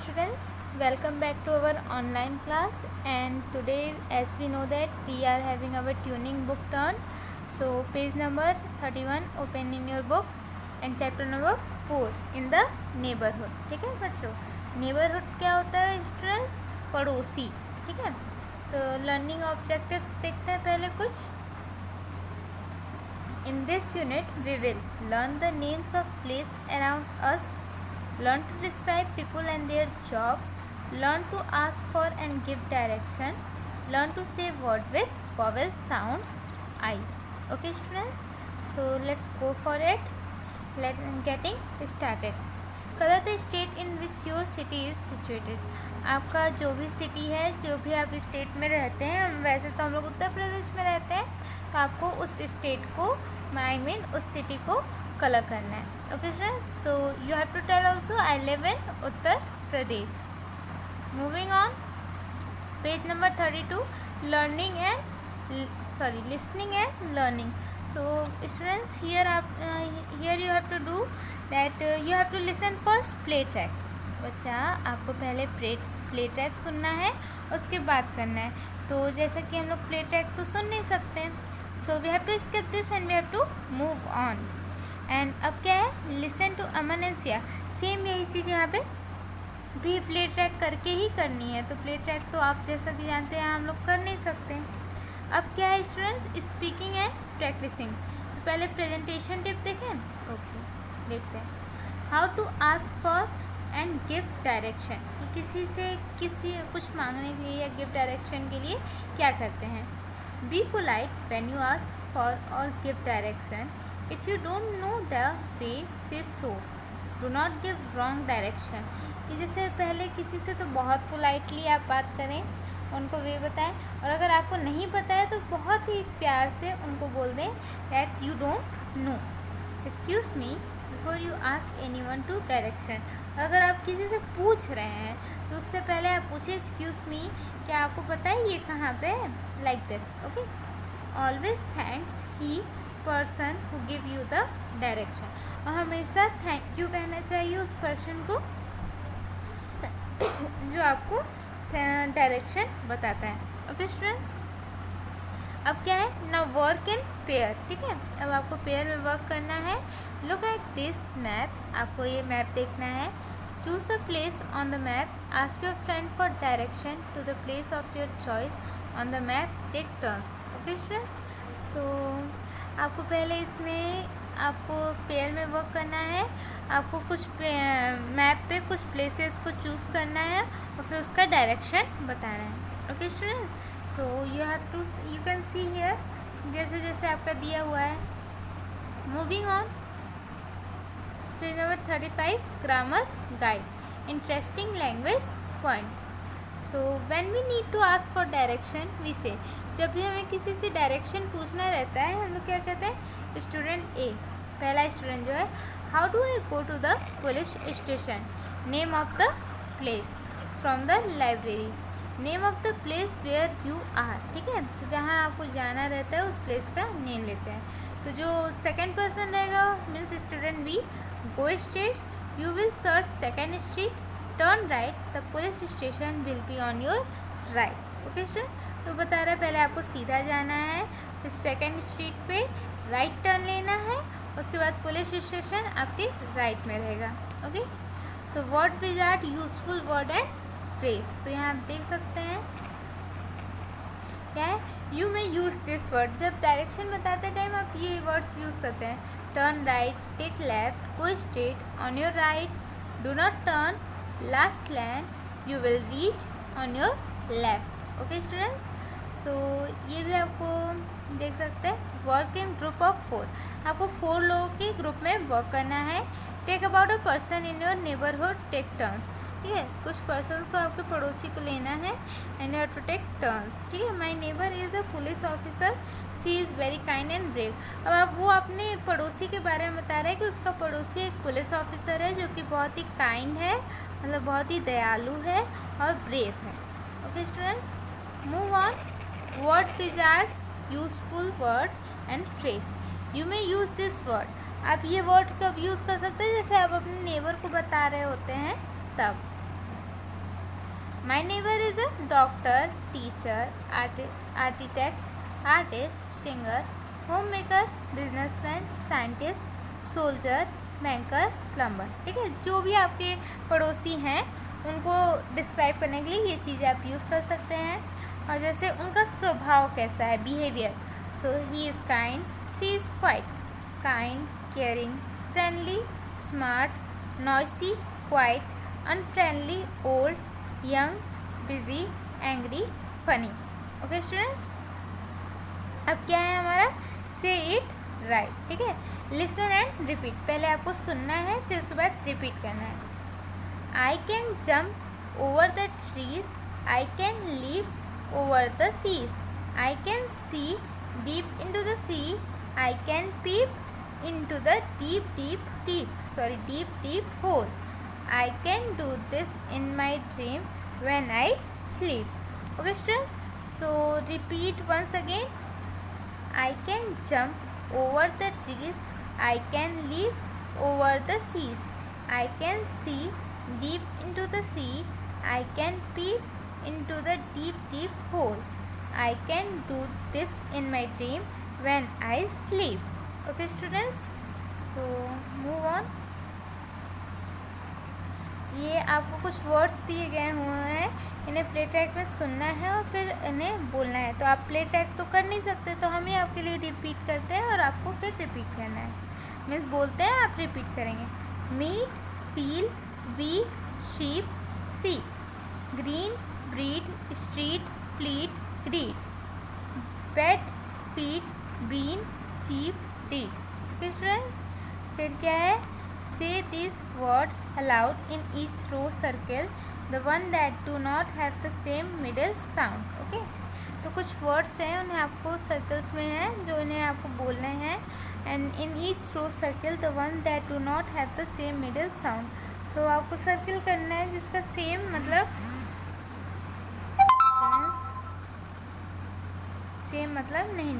students, welcome back to our online class. And today, as we know that we are having our tuning book turn. So page number 31, open in your book and chapter number 4 in the neighborhood. ठीक है बच्चों, neighborhood क्या होता है students? पड़ोसी. ठीक है, तो learning objectives देखते हैं पहले कुछ. In this unit, we will learn the names of place around us, learn to describe people and their job, learn to ask for and give direction, learn to say word with vowel sound I. Okay students, so let's go for it. Getting started. Color the state in which your city is situated. आपका जो भी city है, जो भी आप state में रहते हैं, वैसे तो हम लोग उत्तर प्रदेश में रहते हैं, तो आपको उस स्टेट को उस सिटी को कलर करना है. Okay friends, so you have to tell also I live in Uttar Pradesh. Moving on, page number 32, learning and listening and learning. So students, here you have to do that you have to listen first play track. बच्चा, आपको पहले play track सुनना है, उसके बाद करना है. तो जैसा कि हम लोग प्ले ट्रैक तो सुन नहीं सकते हैं, so we have to skip this and we have to move on. And अब क्या है, listen to Aman and Siya. Same यही चीज़ यहाँ पे भी प्ले ट्रैक करके ही करनी है. तो प्ले ट्रैक तो आप जैसा कि जानते हैं हम लोग कर नहीं सकते. अब क्या है स्टूडेंट्स, स्पीकिंग एंड प्रैक्टिसिंग. तो पहले प्रेजेंटेशन टिप देखें. ओके, देखते हैं. How to ask for and give direction. कि किसी कुछ मांगने के लिए या गिव डायरेक्शन के लिए क्या करते हैं. Be polite when you ask for और give direction. If you don't know the way say so. Do not give wrong direction. कि जैसे पहले किसी से तो बहुत पोलाइटली आप बात करें, उनको वे बताएं, और अगर आपको नहीं पता है तो बहुत ही प्यार से उनको बोल दें that you don't know. Excuse me before you ask anyone to direction. और अगर आप किसी से पूछ रहे हैं तो उससे पहले आप पूछें एक्सक्यूज़ मी, क्या आपको पता है ये कहाँ पे है, like this. Okay, always thanks he person who give you the direction. और हमेशा थैंक यू कहना चाहिए उस पर्सन को जो आपको डायरेक्शन बताता है. ओके स्टूडेंट्स, अब क्या है ना, वर्क इन पेयर. ठीक है, अब आपको पेयर में वर्क करना है. Look at this map. आपको ये मैप देखना है. Choose a place on the map. Ask your friend for direction to the place of your choice on the map. Take turns. Okay student, so आपको पहले इसमें आपको पेयर में work करना है. आपको कुछ मैप पे कुछ प्लेसेस को चूज़ करना है और फिर उसका डायरेक्शन बताना है. Okay student, so you can see here जैसे जैसे आपका दिया हुआ है. Moving on, page number 35, grammar guide. Interesting language point. So when we need to ask for direction we say. जब भी हमें किसी से डायरेक्शन पूछना रहता है, हम लोग क्या कहते हैं, स्टूडेंट ए, पहला स्टूडेंट जो है, how do I go to the police station. Name of the place from the library. Name of the place where you are. ठीक है, तो जहाँ आपको जाना रहता है उस प्लेस का नेम लेते हैं. तो जो सेकेंड पर्सन रहेगा means student B. Go straight, you will search second street. Turn right, the police station will be on your right. Okay student, तो बता रहा है पहले आपको सीधा जाना है, फिर सेकेंड स्ट्रीट पे राइट टर्न लेना है, उसके बाद पुलिस स्टेशन आपके राइट में रहेगा. Okay, so word wizard useful word and phrase. तो यहाँ आप देख सकते हैं क्या है, you may use this word. जब डायरेक्शन बताते टाइम आप ये वर्ड्स यूज़ करते हैं. Turn right, take left, go straight, on your right, do not turn, last land, you will reach on your left. Okay students, so ये भी आपको देख सकते हैं. Work in group of 4. आपको 4 लोगों के ग्रुप में वर्क करना है. Take about a person in your neighbourhood, take turns. ठीक है, कुछ पर्सन्स को आपके पड़ोसी को लेना है and you have to take turns. ठीक है, my neighbour is a police officer, she is very kind and brave. अब आप वो अपने पड़ोसी के बारे में बता रहे हैं कि उसका पड़ोसी एक पुलिस ऑफिसर है जो कि बहुत ही काइंड है, मतलब बहुत ही दयालु है और ब्रेव है. Okay students, move on. Word wizard useful word and phrase. You may use this word. आप ये वर्ड कब यूज़ कर सकते हैं, जैसे आप अपने नेबर को बता रहे होते हैं तब. My neighbor is a doctor, teacher, architect, artist, singer, homemaker, businessman, scientist, soldier, banker, plumber. ठीक है, जो भी आपके पड़ोसी हैं उनको डिस्क्राइब करने के लिए ये चीज़ें आप यूज़ कर सकते हैं. और जैसे उनका स्वभाव कैसा है, behaviour. So he is kind, she is quite. Kind, caring, friendly, smart, noisy, quite, unfriendly, old, young, busy, angry, funny. Okay students, अब क्या है हमारा से इट राइट. ठीक है, लिसन एंड रिपीट. पहले आपको सुनना है, फिर उसके बाद रिपीट करना है. I can jump over the trees, I can leap over the seas, I can see deep into the sea, I can peep into the deep hole. I can do this in my dream when I sleep. Okay students, so repeat once again. I can jump over the trees, I can leap over the seas, I can see deep into the sea, I can peep into the deep hole. I can do this in my dream when I sleep. Okay students, so move on. ये आपको कुछ words दिए गए हुए हैं, इन्हें play track में सुनना है और फिर इन्हें बोलना है. तो आप प्ले ट्रैक तो कर नहीं सकते, तो हम ही आपके लिए रिपीट करते हैं और आपको फिर रिपीट करना है. मीन्स बोलते हैं, आप रिपीट करेंगे. Meet, feel, week, sheep, sea, green, breed, street, fleet, greed, pet, peat, bean, cheap, read. Students, फिर क्या है, say this word aloud in each row circle, the one that do not have the same middle sound. Okay, तो कुछ words हैं, उन्हें आपको circles में हैं जो इन्हें आपको बोलने हैं. And in each row circle the one that do not have the same middle sound. तो आपको सर्कल करना है जिसका सेम मतलब सेम मतलब नहीं